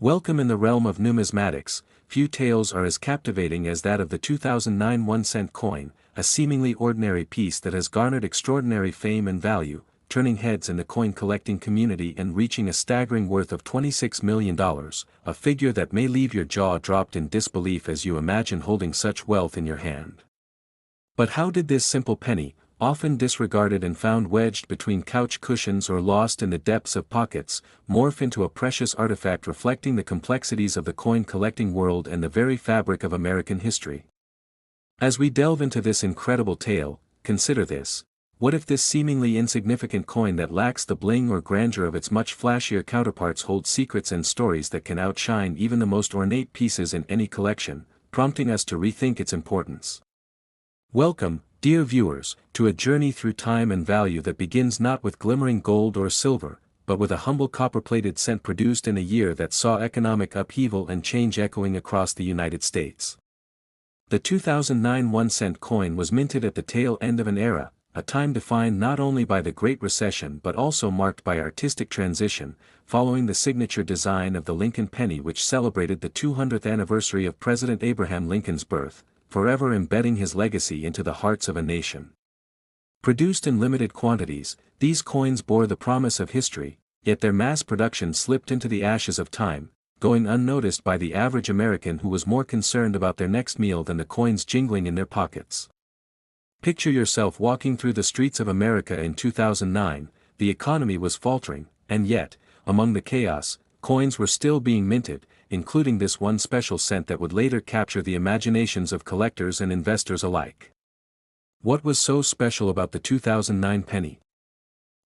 Welcome in the realm of numismatics. Few tales are as captivating as that of the 2009 1-cent coin, a seemingly ordinary piece that has garnered extraordinary fame and value, turning heads in the coin-collecting community and reaching a staggering worth of $26 million, a figure that may leave your jaw dropped in disbelief as you imagine holding such wealth in your hand. But how did this simple penny, often disregarded and found wedged between couch cushions or lost in the depths of pockets, morph into a precious artifact reflecting the complexities of the coin-collecting world and the very fabric of American history? As we delve into this incredible tale, consider this. What if this seemingly insignificant coin that lacks the bling or grandeur of its much flashier counterparts holds secrets and stories that can outshine even the most ornate pieces in any collection, prompting us to rethink its importance? Welcome, dear viewers, to a journey through time and value that begins not with glimmering gold or silver, but with a humble copper-plated cent produced in a year that saw economic upheaval and change echoing across the United States. The 2009 1-cent coin was minted at the tail end of an era, a time defined not only by the Great Recession but also marked by artistic transition, following the signature design of the Lincoln penny, which celebrated the 200th anniversary of President Abraham Lincoln's birth, forever embedding his legacy into the hearts of a nation. Produced in limited quantities, these coins bore the promise of history, yet their mass production slipped into the ashes of time, going unnoticed by the average American who was more concerned about their next meal than the coins jingling in their pockets. Picture yourself walking through the streets of America in 2009, the economy was faltering, and yet, among the chaos, coins were still being minted, including this one special cent that would later capture the imaginations of collectors and investors alike. What was so special about the 2009 penny?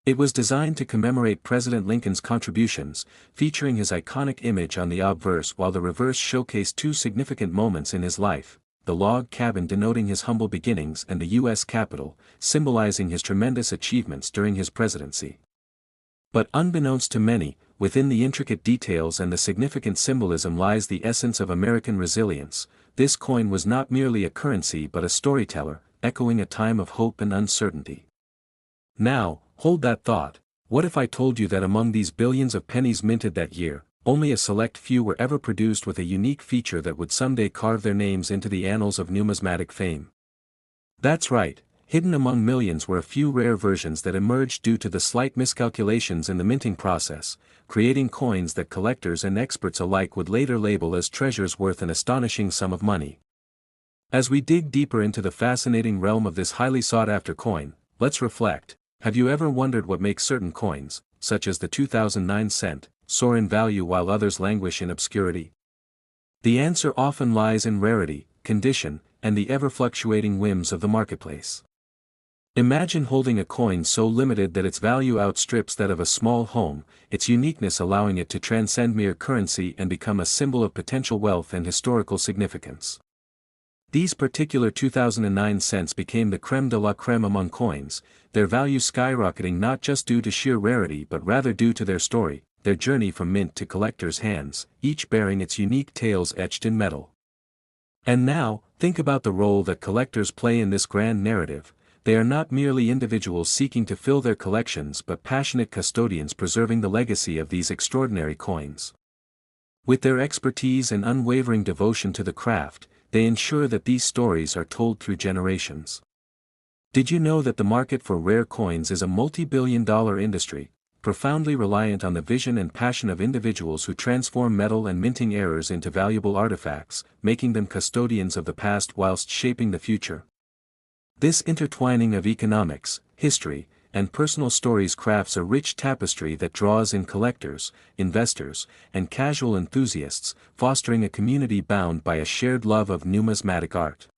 It was designed to commemorate President Lincoln's contributions, featuring his iconic image on the obverse while the reverse showcased two significant moments in his life: the log cabin denoting his humble beginnings and the U.S. Capitol, symbolizing his tremendous achievements during his presidency. But unbeknownst to many, within the intricate details and the significant symbolism lies the essence of American resilience. This coin was not merely a currency but a storyteller, echoing a time of hope and uncertainty. Now, hold that thought. What if I told you that among these billions of pennies minted that year, only a select few were ever produced with a unique feature that would someday carve their names into the annals of numismatic fame? That's right. Hidden among millions were a few rare versions that emerged due to the slight miscalculations in the minting process, creating coins that collectors and experts alike would later label as treasures worth an astonishing sum of money. As we dig deeper into the fascinating realm of this highly sought-after coin, let's reflect. Have you ever wondered what makes certain coins, such as the 2009 cent, soar in value while others languish in obscurity? The answer often lies in rarity, condition, and the ever-fluctuating whims of the marketplace. Imagine holding a coin so limited that its value outstrips that of a small home, its uniqueness allowing it to transcend mere currency and become a symbol of potential wealth and historical significance. These particular 2009 cents became the crème de la crème among coins, their value skyrocketing not just due to sheer rarity but rather due to their story, their journey from mint to collectors' hands, each bearing its unique tales etched in metal. And now, think about the role that collectors play in this grand narrative. They are not merely individuals seeking to fill their collections but passionate custodians preserving the legacy of these extraordinary coins. With their expertise and unwavering devotion to the craft, they ensure that these stories are told through generations. Did you know that the market for rare coins is a multi-billion-dollar industry, profoundly reliant on the vision and passion of individuals who transform metal and minting errors into valuable artifacts, making them custodians of the past whilst shaping the future? This intertwining of economics, history, and personal stories crafts a rich tapestry that draws in collectors, investors, and casual enthusiasts, fostering a community bound by a shared love of numismatic art.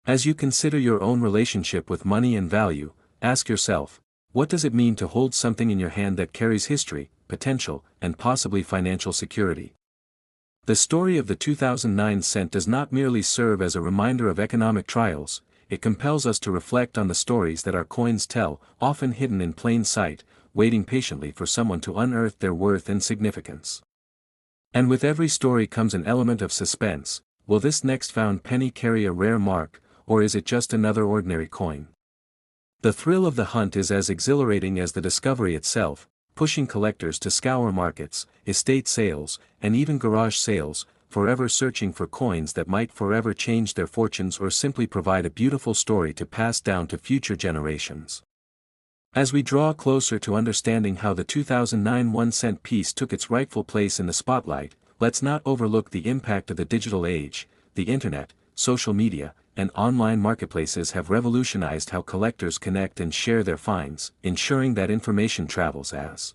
As you consider your own relationship with money and value, ask yourself, what does it mean to hold something in your hand that carries history, potential, and possibly financial security? The story of the 2009 cent does not merely serve as a reminder of economic trials. It compels us to reflect on the stories that our coins tell, often hidden in plain sight, waiting patiently for someone to unearth their worth and significance. And with every story comes an element of suspense. Will this next found penny carry a rare mark, or is it just another ordinary coin? The thrill of the hunt is as exhilarating as the discovery itself, pushing collectors to scour markets, estate sales, and even garage sales, forever searching for coins that might forever change their fortunes or simply provide a beautiful story to pass down to future generations. As we draw closer to understanding how the 2009 1-cent piece took its rightful place in the spotlight, let's not overlook the impact of the digital age. The internet, social media, and online marketplaces have revolutionized how collectors connect and share their finds, ensuring that information travels as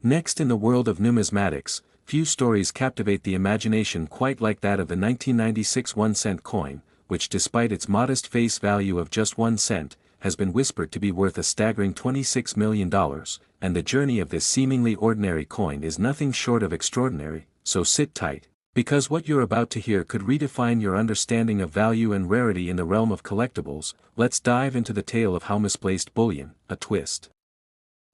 Next, in the world of numismatics, few stories captivate the imagination quite like that of the 1996 1-cent coin, which despite its modest face value of just 1 cent, has been whispered to be worth a staggering $26 million, and the journey of this seemingly ordinary coin is nothing short of extraordinary, so sit tight, because what you're about to hear could redefine your understanding of value and rarity in the realm of collectibles. Let's dive into the tale of how misplaced bullion, a twist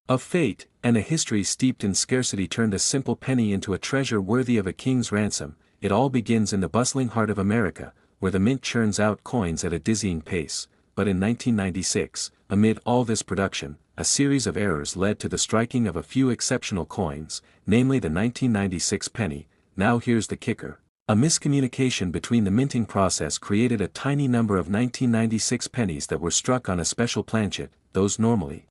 of fate, and a history steeped in scarcity turned a simple penny into a treasure worthy of a king's ransom. It all begins in the bustling heart of America, where the mint churns out coins at a dizzying pace. But in 1996, amid all this production, a series of errors led to the striking of a few exceptional coins, namely the 1996 penny. Now here's the kicker. A miscommunication between the minting process created a tiny number of 1996 pennies that were struck on a special planchet, those normally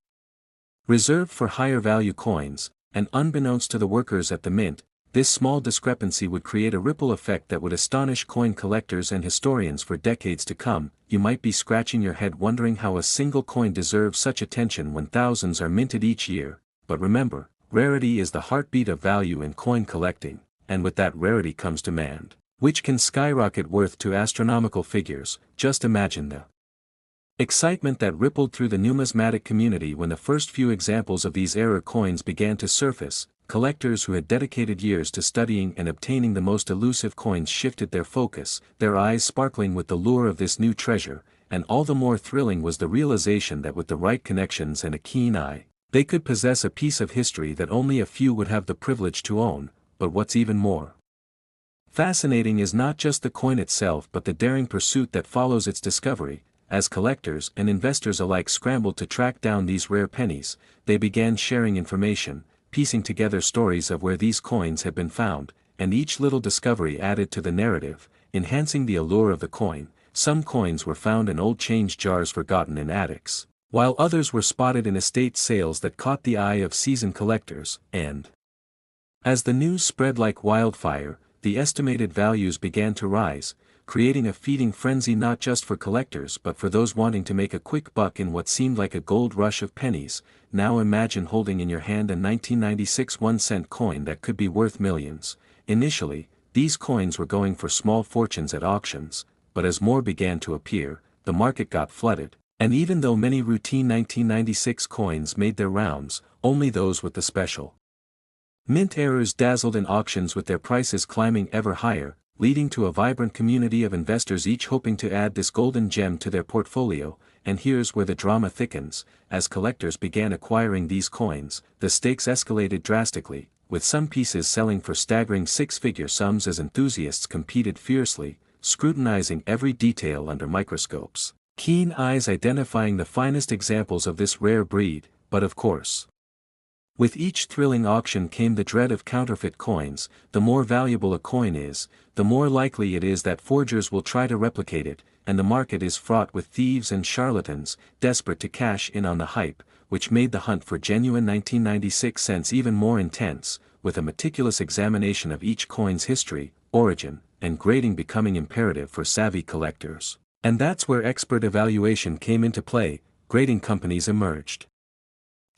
reserved for higher value coins, and unbeknownst to the workers at the mint, this small discrepancy would create a ripple effect that would astonish coin collectors and historians for decades to come. You might be scratching your head wondering how a single coin deserves such attention when thousands are minted each year, but remember, rarity is the heartbeat of value in coin collecting, and with that rarity comes demand, which can skyrocket worth to astronomical figures. Just imagine the excitement that rippled through the numismatic community when the first few examples of these error coins began to surface. Collectors who had dedicated years to studying and obtaining the most elusive coins shifted their focus, their eyes sparkling with the lure of this new treasure, and all the more thrilling was the realization that with the right connections and a keen eye, they could possess a piece of history that only a few would have the privilege to own. But what's even more fascinating is not just the coin itself but the daring pursuit that follows its discovery. As collectors and investors alike scrambled to track down these rare pennies, they began sharing information, piecing together stories of where these coins had been found, and each little discovery added to the narrative, enhancing the allure of the coin. Some coins were found in old change jars forgotten in attics, while others were spotted in estate sales that caught the eye of seasoned collectors, and as the news spread like wildfire, the estimated values began to rise, creating a feeding frenzy not just for collectors but for those wanting to make a quick buck in what seemed like a gold rush of pennies. Now imagine holding in your hand a 1996 1-cent coin that could be worth millions. Initially, these coins were going for small fortunes at auctions, but as more began to appear, the market got flooded, and even though many routine 1996 coins made their rounds, only those with the special mint errors dazzled in auctions with their prices climbing ever higher, leading to a vibrant community of investors each hoping to add this golden gem to their portfolio. And here's where the drama thickens. As collectors began acquiring these coins, the stakes escalated drastically, with some pieces selling for staggering six-figure sums as enthusiasts competed fiercely, scrutinizing every detail under microscopes, keen eyes identifying the finest examples of this rare breed. But of course, with each thrilling auction came the dread of counterfeit coins. The more valuable a coin is, the more likely it is that forgers will try to replicate it, and the market is fraught with thieves and charlatans, desperate to cash in on the hype, which made the hunt for genuine 1996 cents even more intense, with a meticulous examination of each coin's history, origin, and grading becoming imperative for savvy collectors. And that's where expert evaluation came into play. Grading companies emerged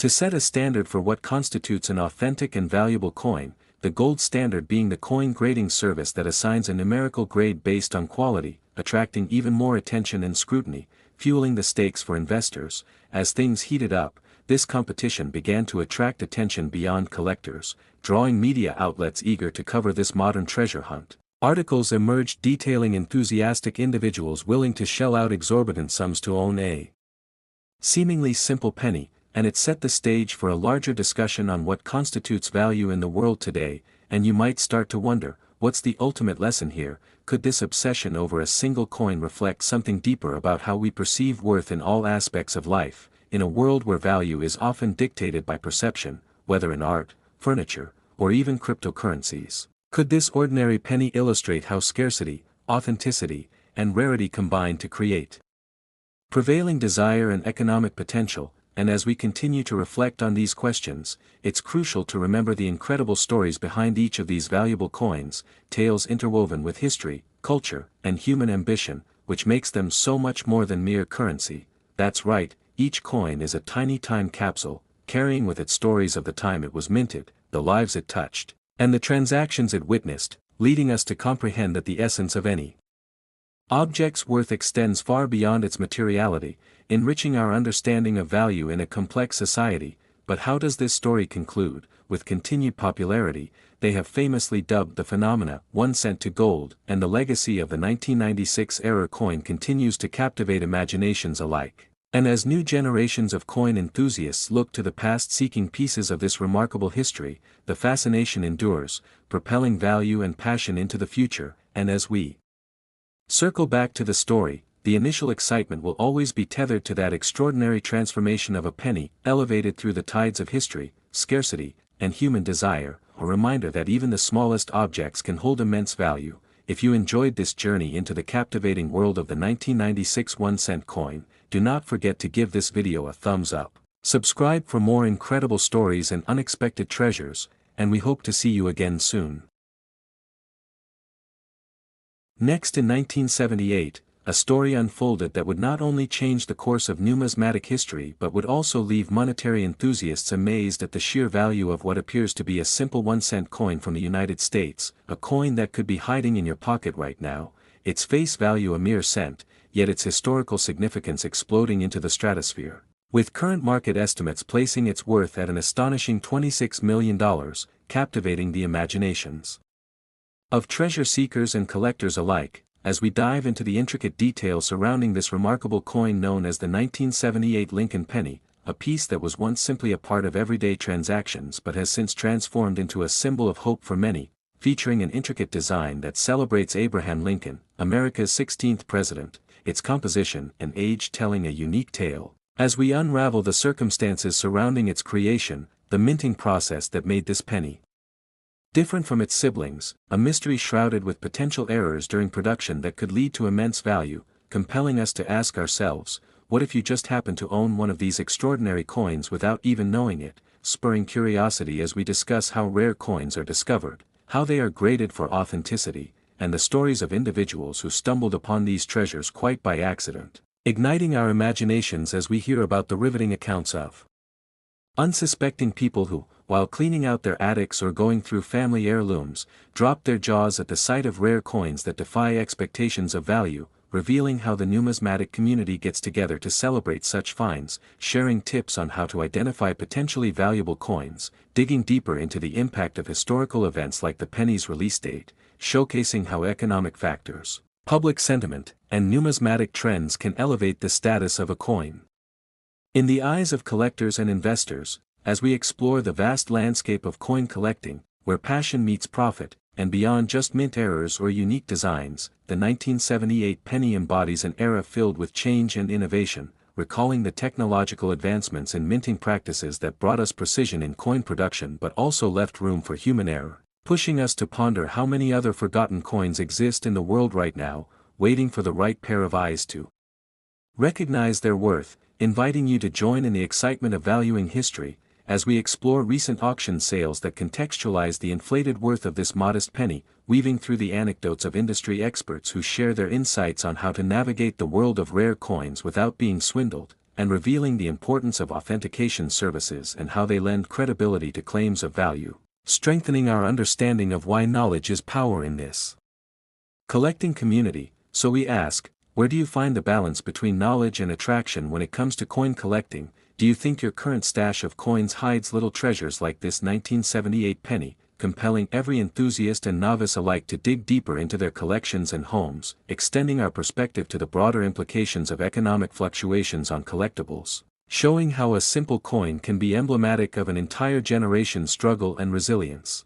to set a standard for what constitutes an authentic and valuable coin, the gold standard being the coin grading service that assigns a numerical grade based on quality, attracting even more attention and scrutiny, fueling the stakes for investors. As things heated up, this competition began to attract attention beyond collectors, drawing media outlets eager to cover this modern treasure hunt. Articles emerged detailing enthusiastic individuals willing to shell out exorbitant sums to own a seemingly simple penny, and it set the stage for a larger discussion on what constitutes value in the world today. And you might start to wonder, what's the ultimate lesson here? could this obsession over a single coin reflect something deeper about how we perceive worth in all aspects of life, in a world where value is often dictated by perception, whether in art, furniture, or even cryptocurrencies? Could this ordinary penny illustrate how scarcity, authenticity, and rarity combine to create prevailing desire and economic potential? And as we continue to reflect on these questions, it's crucial to remember the incredible stories behind each of these valuable coins, tales interwoven with history, culture, and human ambition, which makes them so much more than mere currency. That's right, each coin is a tiny time capsule, carrying with it stories of the time it was minted, the lives it touched, and the transactions it witnessed, leading us to comprehend that the essence of any object's worth extends far beyond its materiality, enriching our understanding of value in a complex society. But how does this story conclude? With continued popularity, they have famously dubbed the phenomena 1 cent to gold, and the legacy of the 1996 error coin continues to captivate imaginations alike. And as new generations of coin enthusiasts look to the past seeking pieces of this remarkable history, the fascination endures, propelling value and passion into the future. And as we circle back to the story, the initial excitement will always be tethered to that extraordinary transformation of a penny, elevated through the tides of history, scarcity, and human desire, a reminder that even the smallest objects can hold immense value. If you enjoyed this journey into the captivating world of the 1996 1-cent coin, do not forget to give this video a thumbs up. Subscribe for more incredible stories and unexpected treasures, and we hope to see you again soon. Next, in 1978, a story unfolded that would not only change the course of numismatic history but would also leave monetary enthusiasts amazed at the sheer value of what appears to be a simple 1-cent coin from the United States, a coin that could be hiding in your pocket right now, its face value a mere cent, yet its historical significance exploding into the stratosphere, with current market estimates placing its worth at an astonishing $26 million, captivating the imaginations of treasure seekers and collectors alike. As we dive into the intricate details surrounding this remarkable coin known as the 1978 Lincoln penny, a piece that was once simply a part of everyday transactions but has since transformed into a symbol of hope for many, featuring an intricate design that celebrates Abraham Lincoln, America's 16th president, its composition and age telling a unique tale. As we unravel the circumstances surrounding its creation, the minting process that made this penny different from its siblings, a mystery shrouded with potential errors during production that could lead to immense value, compelling us to ask ourselves, what if you just happen to own one of these extraordinary coins without even knowing it, spurring curiosity as we discuss how rare coins are discovered, how they are graded for authenticity, and the stories of individuals who stumbled upon these treasures quite by accident, igniting our imaginations as we hear about the riveting accounts of unsuspecting people who, while cleaning out their attics or going through family heirlooms, dropped their jaws at the sight of rare coins that defy expectations of value, revealing how the numismatic community gets together to celebrate such finds, sharing tips on how to identify potentially valuable coins, digging deeper into the impact of historical events like the penny's release date, showcasing how economic factors, public sentiment, and numismatic trends can elevate the status of a coin in the eyes of collectors and investors. As we explore the vast landscape of coin collecting, where passion meets profit, and beyond just mint errors or unique designs, the 1978 penny embodies an era filled with change and innovation, recalling the technological advancements in minting practices that brought us precision in coin production but also left room for human error, pushing us to ponder how many other forgotten coins exist in the world right now, waiting for the right pair of eyes to recognize their worth, inviting you to join in the excitement of valuing history, as we explore recent auction sales that contextualize the inflated worth of this modest penny, weaving through the anecdotes of industry experts who share their insights on how to navigate the world of rare coins without being swindled, and revealing the importance of authentication services and how they lend credibility to claims of value, strengthening our understanding of why knowledge is power in this collecting community. So we ask, where do you find the balance between knowledge and attraction when it comes to coin collecting? Do you think your current stash of coins hides little treasures like this 1978 penny, compelling every enthusiast and novice alike to dig deeper into their collections and homes, extending our perspective to the broader implications of economic fluctuations on collectibles, showing how a simple coin can be emblematic of an entire generation's struggle and resilience?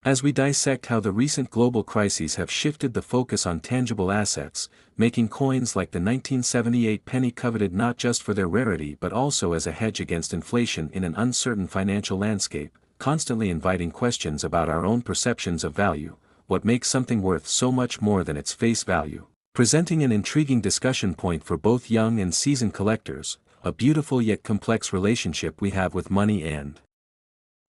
As we dissect how the recent global crises have shifted the focus on tangible assets, making coins like the 1978 penny coveted not just for their rarity but also as a hedge against inflation in an uncertain financial landscape, constantly inviting questions about our own perceptions of value, what makes something worth so much more than its face value, presenting an intriguing discussion point for both young and seasoned collectors, a beautiful yet complex relationship we have with money and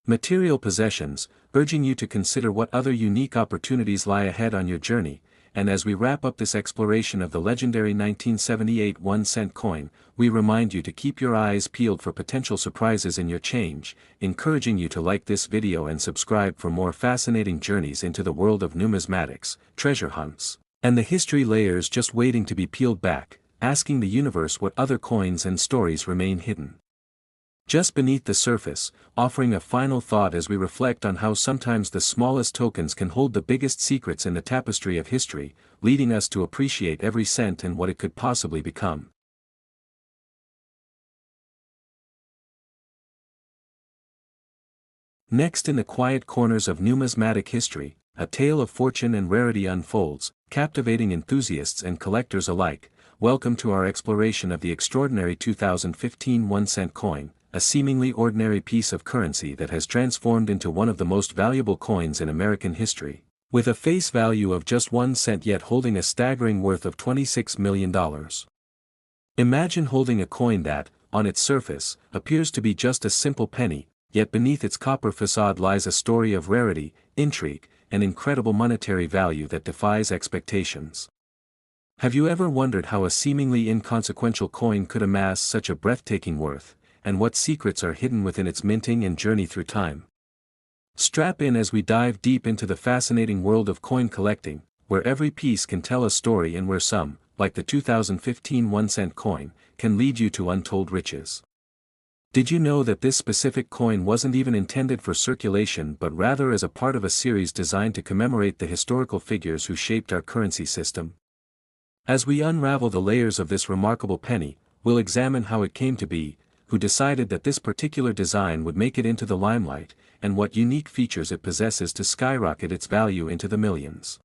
material possessions, urging you to consider what other unique opportunities lie ahead on your journey. And as we wrap up this exploration of the legendary 1978 1-cent coin, we remind you to keep your eyes peeled for potential surprises in your change, encouraging you to like this video and subscribe for more fascinating journeys into the world of numismatics, treasure hunts, and the history layers just waiting to be peeled back, asking the universe what other coins and stories remain hidden just beneath the surface, offering a final thought as we reflect on how sometimes the smallest tokens can hold the biggest secrets in the tapestry of history, leading us to appreciate every cent and what it could possibly become. Next, in the quiet corners of numismatic history, a tale of fortune and rarity unfolds, captivating enthusiasts and collectors alike. Welcome to our exploration of the extraordinary 2015 1-cent coin, a seemingly ordinary piece of currency that has transformed into one of the most valuable coins in American history, with a face value of just 1 cent yet holding a staggering worth of $26 million. Imagine holding a coin that, on its surface, appears to be just a simple penny, yet beneath its copper facade lies a story of rarity, intrigue, and incredible monetary value that defies expectations. Have you ever wondered how a seemingly inconsequential coin could amass such a breathtaking worth, and what secrets are hidden within its minting and journey through time? Strap in as we dive deep into the fascinating world of coin collecting, where every piece can tell a story and where some, like the 2015 1-cent coin, can lead you to untold riches. Did you know that this specific coin wasn't even intended for circulation but rather as a part of a series designed to commemorate the historical figures who shaped our currency system? As we unravel the layers of this remarkable penny, we'll examine how it came to be, who decided that this particular design would make it into the limelight, and what unique features it possesses to skyrocket its value into the millions.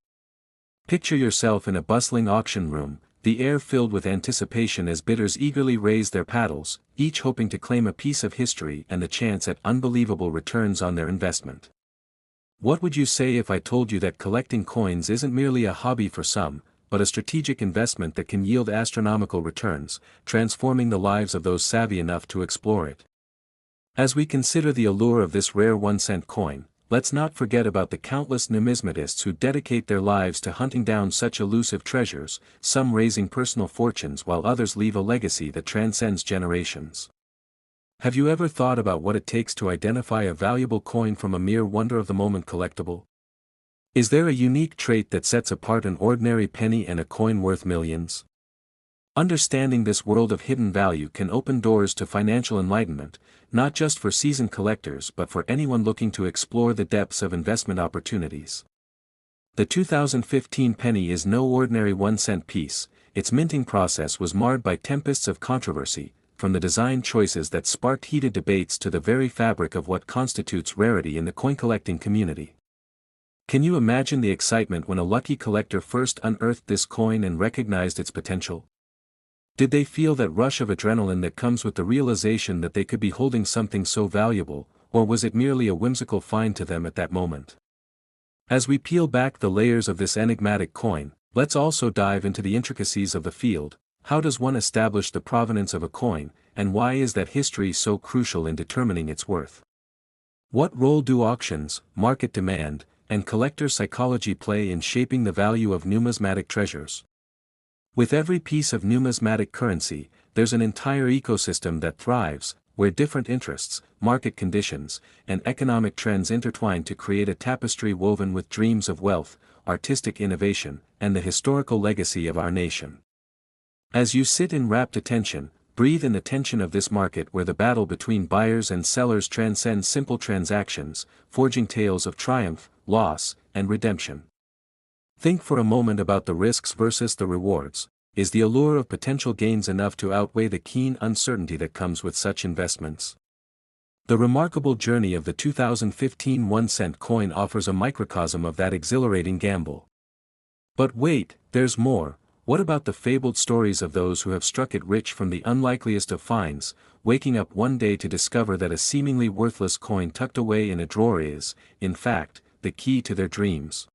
Picture yourself in a bustling auction room, the air filled with anticipation as bidders eagerly raise their paddles, each hoping to claim a piece of history and the chance at unbelievable returns on their investment. What would you say if I told you that collecting coins isn't merely a hobby for some, but a strategic investment that can yield astronomical returns, transforming the lives of those savvy enough to explore it? As we consider the allure of this rare 1-cent coin, let's not forget about the countless numismatists who dedicate their lives to hunting down such elusive treasures, some raising personal fortunes while others leave a legacy that transcends generations. Have you ever thought about what it takes to identify a valuable coin from a mere wonder-of-the-moment collectible? Is there a unique trait that sets apart an ordinary penny and a coin worth millions? Understanding this world of hidden value can open doors to financial enlightenment, not just for seasoned collectors but for anyone looking to explore the depths of investment opportunities. The 2015 penny is no ordinary 1-cent piece. Its minting process was marred by tempests of controversy, from the design choices that sparked heated debates to the very fabric of what constitutes rarity in the coin collecting community. Can you imagine the excitement when a lucky collector first unearthed this coin and recognized its potential? Did they feel that rush of adrenaline that comes with the realization that they could be holding something so valuable, or was it merely a whimsical find to them at that moment? As we peel back the layers of this enigmatic coin, let's also dive into the intricacies of the field. How does one establish the provenance of a coin, and why is that history so crucial in determining its worth? What role do auctions, market demand, and collector psychology play in shaping the value of numismatic treasures? With every piece of numismatic currency, there's an entire ecosystem that thrives, where different interests, market conditions, and economic trends intertwine to create a tapestry woven with dreams of wealth, artistic innovation, and the historical legacy of our nation. As you sit in rapt attention, breathe in the tension of this market where the battle between buyers and sellers transcends simple transactions, forging tales of triumph, loss, and redemption. Think for a moment about the risks versus the rewards. Is the allure of potential gains enough to outweigh the keen uncertainty that comes with such investments? The remarkable journey of the 2015 1-cent coin offers a microcosm of that exhilarating gamble. But wait, there's more. What about the fabled stories of those who have struck it rich from the unlikeliest of finds, waking up one day to discover that a seemingly worthless coin tucked away in a drawer is, in fact, the key to their dreams?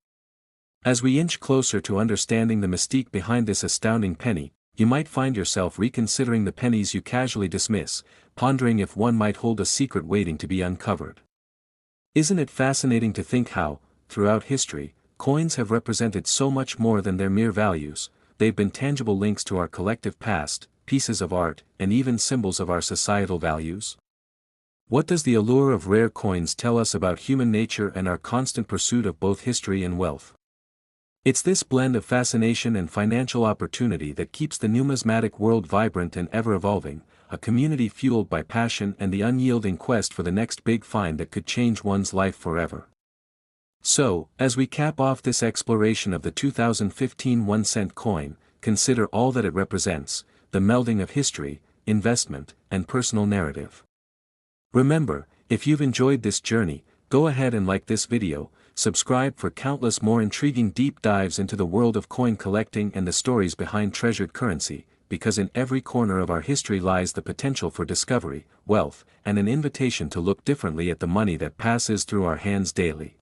As we inch closer to understanding the mystique behind this astounding penny, you might find yourself reconsidering the pennies you casually dismiss, pondering if one might hold a secret waiting to be uncovered. Isn't it fascinating to think how, throughout history, coins have represented so much more than their mere values? They've been tangible links to our collective past, pieces of art, and even symbols of our societal values? What does the allure of rare coins tell us about human nature and our constant pursuit of both history and wealth? It's this blend of fascination and financial opportunity that keeps the numismatic world vibrant and ever-evolving, a community fueled by passion and the unyielding quest for the next big find that could change one's life forever. So, as we cap off this exploration of the 2015 1-cent coin, consider all that it represents, the melding of history, investment, and personal narrative. Remember, if you've enjoyed this journey, go ahead and like this video, subscribe for countless more intriguing deep dives into the world of coin collecting and the stories behind treasured currency, because in every corner of our history lies the potential for discovery, wealth, and an invitation to look differently at the money that passes through our hands daily.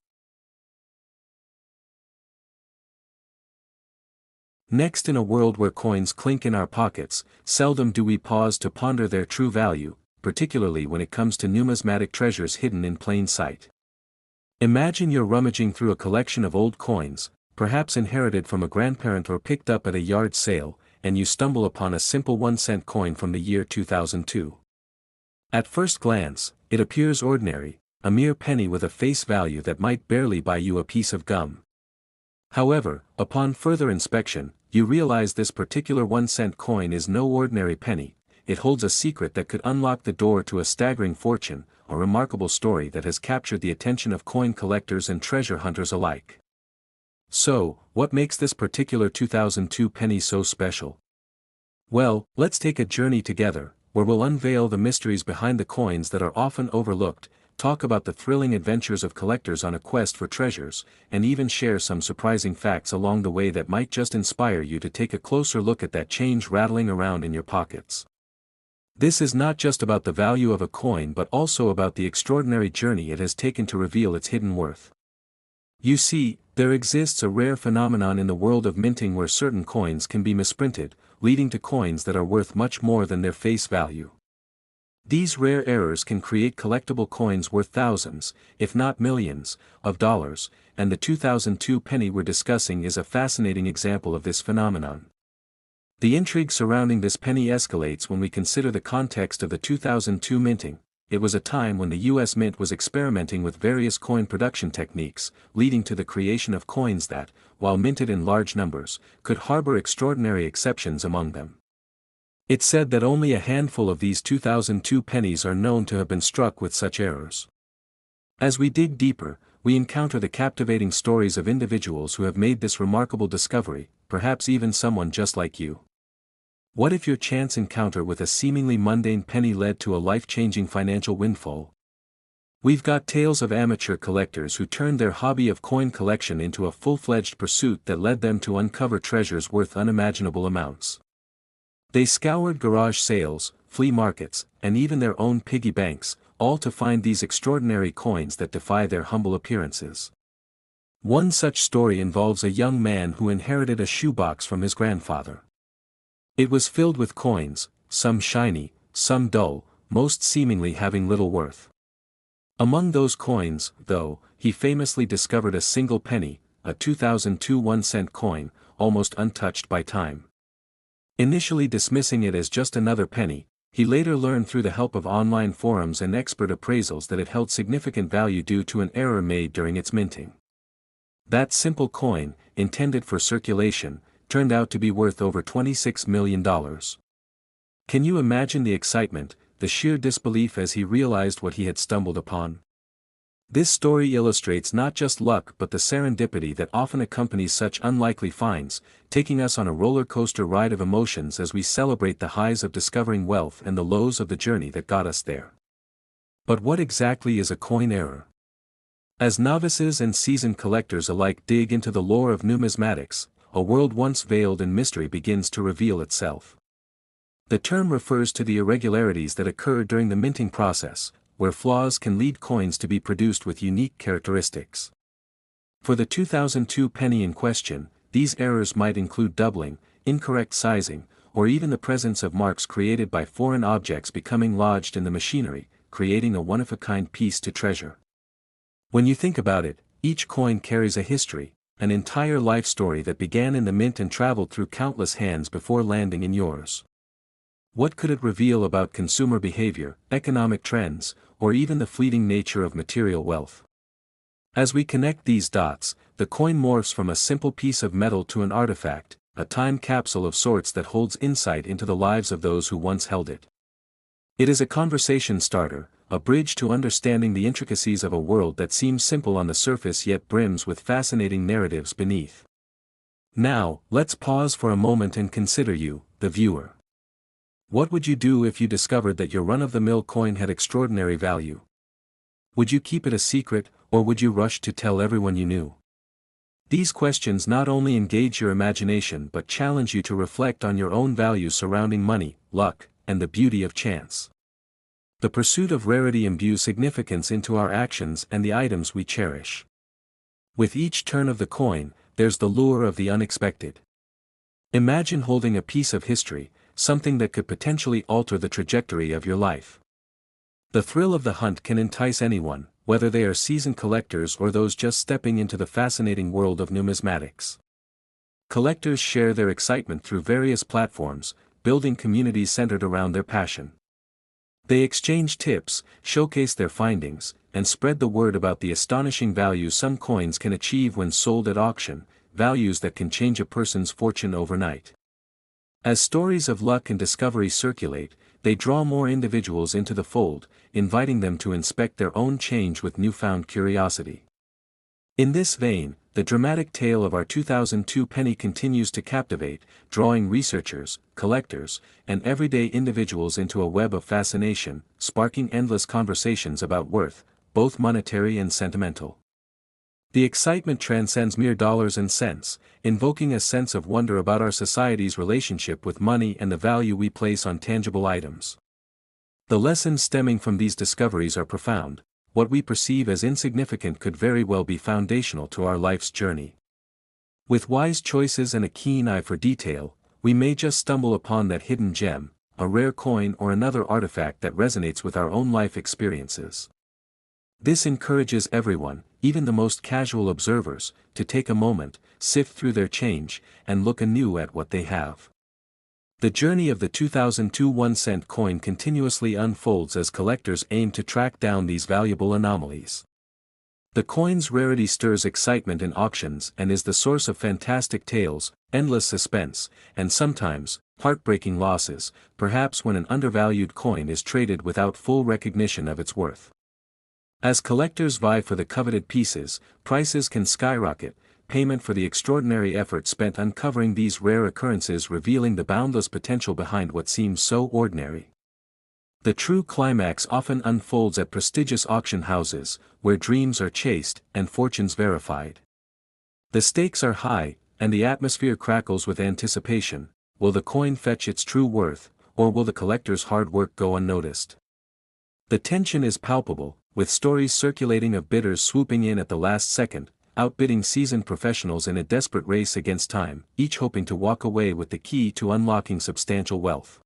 Next, in a world where coins clink in our pockets, seldom do we pause to ponder their true value, particularly when it comes to numismatic treasures hidden in plain sight. Imagine you're rummaging through a collection of old coins, perhaps inherited from a grandparent or picked up at a yard sale, and you stumble upon a simple 1-cent coin from the year 2002. At first glance, it appears ordinary, a mere penny with a face value that might barely buy you a piece of gum. However, upon further inspection, you realize this particular 1-cent coin is no ordinary penny. It holds a secret that could unlock the door to a staggering fortune, a remarkable story that has captured the attention of coin collectors and treasure hunters alike. So, what makes this particular 2002 penny so special? Well, let's take a journey together, where we'll unveil the mysteries behind the coins that are often overlooked, talk about the thrilling adventures of collectors on a quest for treasures, and even share some surprising facts along the way that might just inspire you to take a closer look at that change rattling around in your pockets. This is not just about the value of a coin but also about the extraordinary journey it has taken to reveal its hidden worth. You see, there exists a rare phenomenon in the world of minting where certain coins can be misprinted, leading to coins that are worth much more than their face value. These rare errors can create collectible coins worth thousands, if not millions, of dollars, and the 2002 penny we're discussing is a fascinating example of this phenomenon. The intrigue surrounding this penny escalates when we consider the context of the 2002 minting. It was a time when the U.S. Mint was experimenting with various coin production techniques, leading to the creation of coins that, while minted in large numbers, could harbor extraordinary exceptions among them. It's said that only a handful of these 2002 pennies are known to have been struck with such errors. As we dig deeper, we encounter the captivating stories of individuals who have made this remarkable discovery, perhaps even someone just like you. What if your chance encounter with a seemingly mundane penny led to a life-changing financial windfall? We've got tales of amateur collectors who turned their hobby of coin collection into a full-fledged pursuit that led them to uncover treasures worth unimaginable amounts. They scoured garage sales, flea markets, and even their own piggy banks, all to find these extraordinary coins that defy their humble appearances. One such story involves a young man who inherited a shoebox from his grandfather. It was filled with coins, some shiny, some dull, most seemingly having little worth. Among those coins, though, he famously discovered a single penny, a 2002 1-cent coin, almost untouched by time. Initially dismissing it as just another penny, he later learned through the help of online forums and expert appraisals that it held significant value due to an error made during its minting. That simple coin, intended for circulation, turned out to be worth over $26 million. Can you imagine the excitement, the sheer disbelief as he realized what he had stumbled upon? This story illustrates not just luck but the serendipity that often accompanies such unlikely finds, taking us on a roller coaster ride of emotions as we celebrate the highs of discovering wealth and the lows of the journey that got us there. But what exactly is a coin error? As novices and seasoned collectors alike dig into the lore of numismatics, a world once veiled in mystery begins to reveal itself. The term refers to the irregularities that occur during the minting process, where flaws can lead coins to be produced with unique characteristics. For the 2002 penny in question, these errors might include doubling, incorrect sizing, or even the presence of marks created by foreign objects becoming lodged in the machinery, creating a one-of-a-kind piece to treasure. When you think about it, each coin carries a history, an entire life story that began in the mint and traveled through countless hands before landing in yours. What could it reveal about consumer behavior, economic trends, or even the fleeting nature of material wealth? As we connect these dots, the coin morphs from a simple piece of metal to an artifact, a time capsule of sorts that holds insight into the lives of those who once held it. It is a conversation starter, a bridge to understanding the intricacies of a world that seems simple on the surface yet brims with fascinating narratives beneath. Now, let's pause for a moment and consider you, the viewer. What would you do if you discovered that your run-of-the-mill coin had extraordinary value? Would you keep it a secret, or would you rush to tell everyone you knew? These questions not only engage your imagination but challenge you to reflect on your own values surrounding money, luck, and the beauty of chance. The pursuit of rarity imbues significance into our actions and the items we cherish. With each turn of the coin, there's the lure of the unexpected. Imagine holding a piece of history, something that could potentially alter the trajectory of your life. The thrill of the hunt can entice anyone, whether they are seasoned collectors or those just stepping into the fascinating world of numismatics. Collectors share their excitement through various platforms, building communities centered around their passion. They exchange tips, showcase their findings, and spread the word about the astonishing value some coins can achieve when sold at auction, values that can change a person's fortune overnight. As stories of luck and discovery circulate, they draw more individuals into the fold, inviting them to inspect their own change with newfound curiosity. In this vein, the dramatic tale of our 2002 penny continues to captivate, drawing researchers, collectors, and everyday individuals into a web of fascination, sparking endless conversations about worth, both monetary and sentimental. The excitement transcends mere dollars and cents, invoking a sense of wonder about our society's relationship with money and the value we place on tangible items. The lessons stemming from these discoveries are profound. What we perceive as insignificant could very well be foundational to our life's journey. With wise choices and a keen eye for detail, we may just stumble upon that hidden gem, a rare coin or another artifact that resonates with our own life experiences. This encourages everyone, even the most casual observers, to take a moment, sift through their change, and look anew at what they have. The journey of the 2002 1-cent coin continuously unfolds as collectors aim to track down these valuable anomalies. The coin's rarity stirs excitement in auctions and is the source of fantastic tales, endless suspense, and sometimes, heartbreaking losses, perhaps when an undervalued coin is traded without full recognition of its worth. As collectors vie for the coveted pieces, prices can skyrocket, payment for the extraordinary effort spent uncovering these rare occurrences revealing the boundless potential behind what seems so ordinary. The true climax often unfolds at prestigious auction houses, where dreams are chased and fortunes verified. The stakes are high, and the atmosphere crackles with anticipation. Will the coin fetch its true worth, or will the collector's hard work go unnoticed? The tension is palpable, with stories circulating of bidders swooping in at the last second, outbidding seasoned professionals in a desperate race against time, each hoping to walk away with the key to unlocking substantial wealth.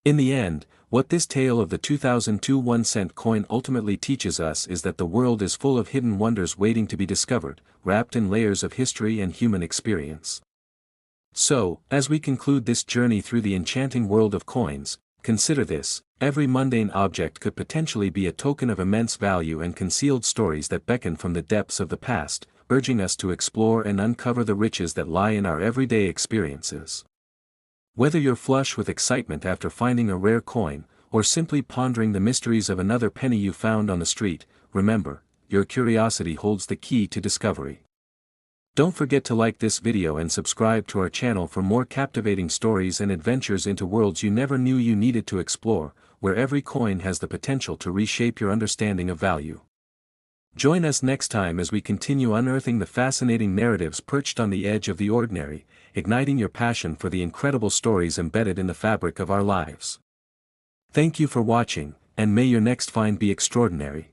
In the end, what this tale of the 2002 1-cent coin ultimately teaches us is that the world is full of hidden wonders waiting to be discovered, wrapped in layers of history and human experience. So, as we conclude this journey through the enchanting world of coins, consider this: every mundane object could potentially be a token of immense value and concealed stories that beckon from the depths of the past, urging us to explore and uncover the riches that lie in our everyday experiences. Whether you're flush with excitement after finding a rare coin, or simply pondering the mysteries of another penny you found on the street, remember, your curiosity holds the key to discovery. Don't forget to like this video and subscribe to our channel for more captivating stories and adventures into worlds you never knew you needed to explore. where every coin has the potential to reshape your understanding of value. Join us next time as we continue unearthing the fascinating narratives perched on the edge of the ordinary, igniting your passion for the incredible stories embedded in the fabric of our lives. Thank you for watching, and may your next find be extraordinary.